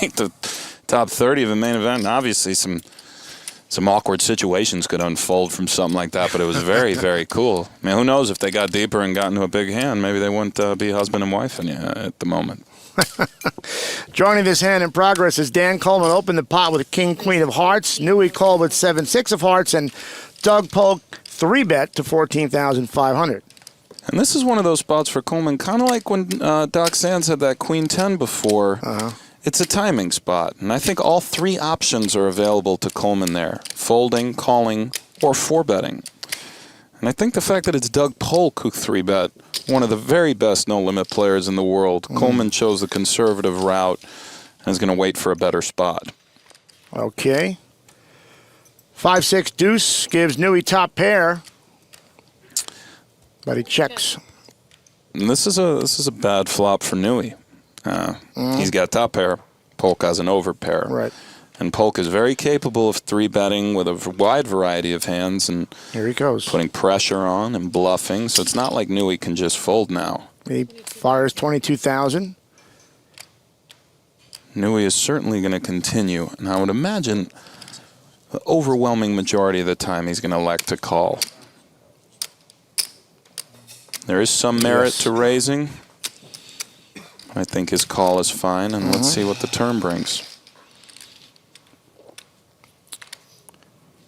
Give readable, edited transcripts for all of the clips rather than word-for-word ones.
make the top 30 of the main event. And obviously, some awkward situations could unfold from something like that, but it was very, very cool. I mean, who knows if they got deeper and got into a big hand, maybe they wouldn't be husband and wife at the moment. Joining this hand in progress is Dan Coleman opened the pot with a king-queen of hearts. Newey called with 7-6 of hearts, and Doug Polk 3-bet to 14,500. And this is one of those spots for Coleman, kind of like when Doc Sands had that queen 10 before. It's a timing spot, and I think all three options are available to Coleman there: folding, calling, or 4-betting. And I think the fact that it's Doug Polk who 3-bet, one of the very best no-limit players in the world, Coleman chose the conservative route and is going to wait for a better spot. Okay. 5-6 deuce gives Newey top pair, but he checks. And this is a bad flop for Newey. He's got top pair. Polk has an over pair. Right. And Polk is very capable of 3-betting with a wide variety of hands and here he goes, putting pressure on and bluffing. So it's not like Newey can just fold now. He fires 22,000. Newey is certainly going to continue, and I would imagine the overwhelming majority of the time he's going to elect to call. There is some merit to raising. I think his call is fine, and let's see what the turn brings.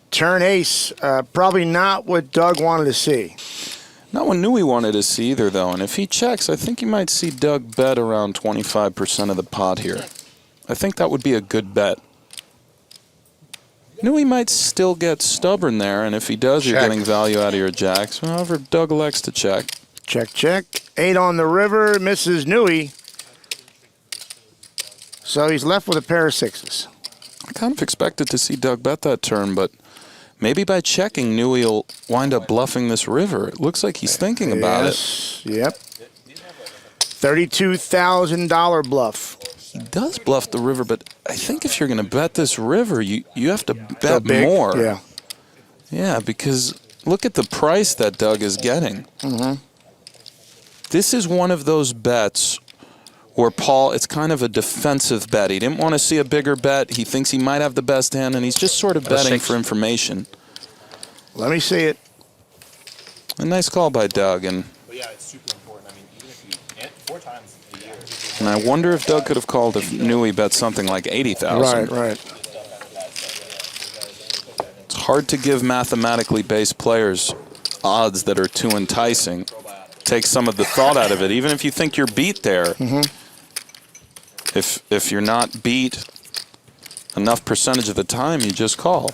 Turn ace, probably not what Doug wanted to see. Not what Newey wanted to see either, though. And if he checks, I think you might see Doug bet around 25% of the pot here. I think that would be a good bet. Newey might still get stubborn there, and if he does, you're getting value out of your jacks. However, Doug elects to check. Check, check. 8 on the river, misses Newey. So he's left with a pair of 6s. I kind of expected to see Doug bet that turn, but maybe by checking, Newey will wind up bluffing this river. It looks like he's thinking about it. Yep. $32,000 bluff. He does bluff the river, but I think if you're going to bet this river, you have to bet more. Yeah. Yeah, because look at the price that Doug is getting. This is one of those bets where Paul, it's kind of a defensive bet. He didn't want to see a bigger bet. He thinks he might have the best hand, and he's just sort of betting for information. Let me see it. A nice call by Doug. And but yeah, it's super important. I mean, even if you 4 times a year. And I wonder if Doug could have called if Newey bet something like 80,000. Right. It's hard to give mathematically based players odds that are too enticing. Take some of the thought out of it, even if you think you're beat there. If you're not beat enough percentage of the time, you just call.